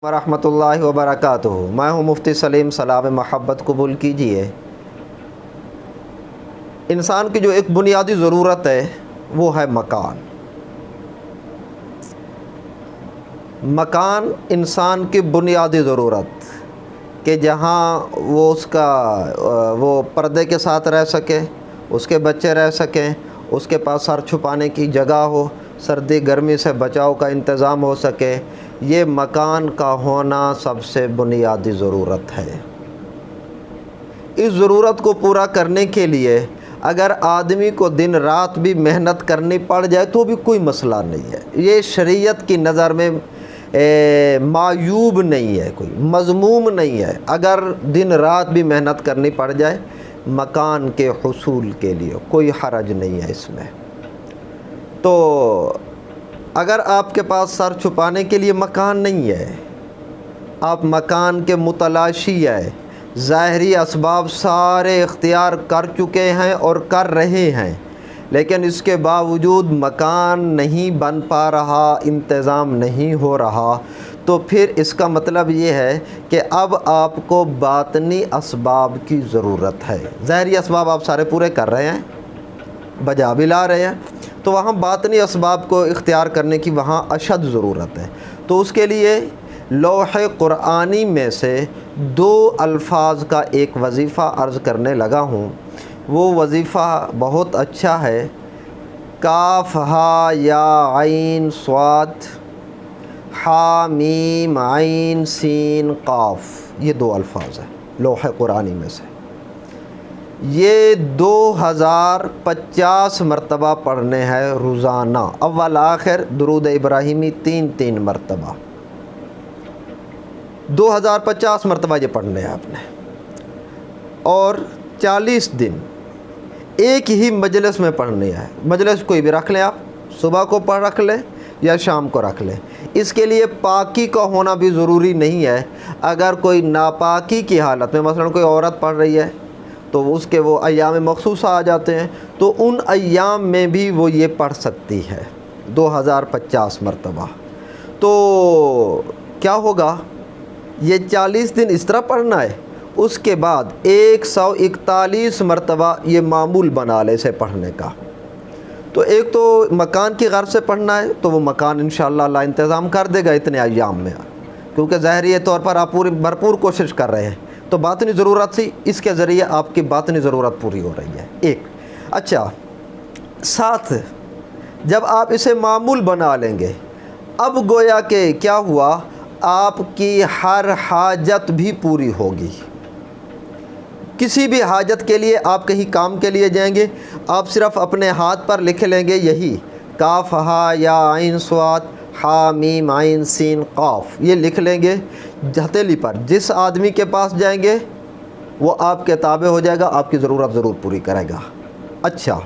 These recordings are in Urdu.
ورحمۃ اللہ وبرکاتہ۔ میں ہوں مفتی سلیم، سلام محبت قبول کیجیے۔ انسان کی جو ایک بنیادی ضرورت ہے وہ ہے مکان۔ مکان انسان کی بنیادی ضرورت کہ جہاں وہ پردے کے ساتھ رہ سکے، اس کے بچے رہ سکیں، اس کے پاس سر چھپانے کی جگہ ہو، سردی گرمی سے بچاؤ کا انتظام ہو سکے۔ یہ مکان کا ہونا سب سے بنیادی ضرورت ہے۔ اس ضرورت کو پورا کرنے کے لیے اگر آدمی کو دن رات بھی محنت کرنی پڑ جائے تو بھی کوئی مسئلہ نہیں ہے۔ یہ شریعت کی نظر میں معیوب نہیں ہے، کوئی مذموم نہیں ہے اگر دن رات بھی محنت کرنی پڑ جائے مکان کے حصول کے لیے، کوئی حرج نہیں ہے اس میں۔ تو اگر آپ کے پاس سر چھپانے کے لیے مکان نہیں ہے، آپ مکان کے متلاشی ہے، ظاہری اسباب سارے اختیار کر چکے ہیں اور کر رہے ہیں، لیکن اس کے باوجود مکان نہیں بن پا رہا، انتظام نہیں ہو رہا، تو پھر اس کا مطلب یہ ہے کہ اب آپ کو باطنی اسباب کی ضرورت ہے۔ ظاہری اسباب آپ سارے پورے کر رہے ہیں، بجا بھی لا رہے ہیں، تو وہاں باطنی اسباب کو اختیار کرنے کی وہاں اشد ضرورت ہے۔ تو اس کے لیے لوح قرآنی میں سے 2 الفاظ کا ایک وظیفہ عرض کرنے لگا ہوں۔ وہ وظیفہ بہت اچھا ہے۔ کاف ہا یا عین صاد حا میم عین سین قاف، یہ 2 الفاظ ہیں لوح قرآنی میں سے۔ یہ 2050 مرتبہ پڑھنے ہیں روزانہ، اول آخر درود ابراہیمی 3 مرتبہ، 2050 مرتبہ یہ پڑھنے ہیں آپ نے، اور 40 دن ایک ہی مجلس میں پڑھنے ہیں۔ مجلس کوئی بھی رکھ لیں، آپ صبح کو پڑھ رکھ لیں یا شام کو رکھ لیں۔ اس کے لیے پاکی کا ہونا بھی ضروری نہیں ہے۔ اگر کوئی ناپاکی کی حالت میں، مثلا کوئی عورت پڑھ رہی ہے تو اس کے وہ ایام مخصوصہ آ جاتے ہیں، تو ان ایام میں بھی وہ یہ پڑھ سکتی ہے 2050 مرتبہ۔ تو کیا ہوگا، یہ 40 دن اس طرح پڑھنا ہے، اس کے بعد 141 مرتبہ یہ معمول بنا لے اسے پڑھنے کا۔ تو ایک تو مکان کی غرض سے پڑھنا ہے، تو وہ مکان انشاءاللہ اللہ انتظام کر دے گا اتنے ایام میں، کیونکہ ظاہری طور پر آپ بھرپور کوشش کر رہے ہیں، تو باطنی ضرورت تھی، اس کے ذریعے آپ کی باطنی ضرورت پوری ہو رہی ہے۔ ایک اچھا، ساتھ جب آپ اسے معمول بنا لیں گے، اب گویا کہ کیا ہوا، آپ کی ہر حاجت بھی پوری ہوگی۔ کسی بھی حاجت کے لیے آپ کہیں کام کے لیے جائیں گے، آپ صرف اپنے ہاتھ پر لکھ لیں گے یہی کاف ہا یا عین صاد حا میم عین سین قاف، یہ لکھ لیں گے ہتھیلی پر۔ جس آدمی کے پاس جائیں گے وہ آپ کے تابع ہو جائے گا، آپ کی ضرورت ضرور پوری کرے گا۔ اچھا،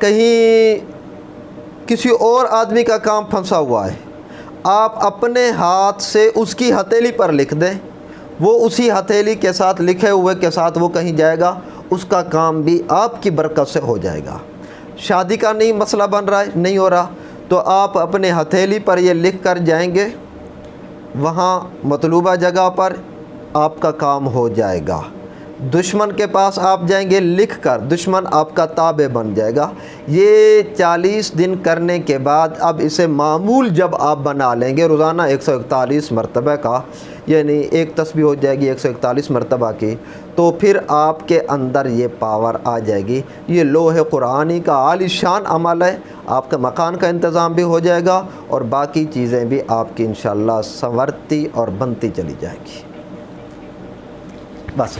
کہیں کسی اور آدمی کا کام پھنسا ہوا ہے، آپ اپنے ہاتھ سے اس کی ہتھیلی پر لکھ دیں، وہ اسی ہتھیلی کے ساتھ لکھے ہوئے کے ساتھ وہ کہیں جائے گا، اس کا کام بھی آپ کی برکت سے ہو جائے گا۔ شادی کا نہیں مسئلہ بن رہا ہے، نہیں ہو رہا، تو آپ اپنے ہتھیلی پر یہ لکھ کر جائیں گے، وہاں مطلوبہ جگہ پر آپ کا کام ہو جائے گا۔ دشمن کے پاس آپ جائیں گے، لکھ کر دشمن آپ کا تابع بن جائے گا۔ یہ 40 دن کرنے کے بعد اب اسے معمول جب آپ بنا لیں گے روزانہ 141 مرتبہ کا، یعنی ایک تسبیح ہو جائے گی 141 مرتبہ کی، تو پھر آپ کے اندر یہ پاور آ جائے گی۔ یہ لوح قرآنی کا عالی شان عمل ہے، آپ کا مکان کا انتظام بھی ہو جائے گا اور باقی چیزیں بھی آپ کی انشاءاللہ سنورتی اور بنتی چلی جائیں گی۔ بس۔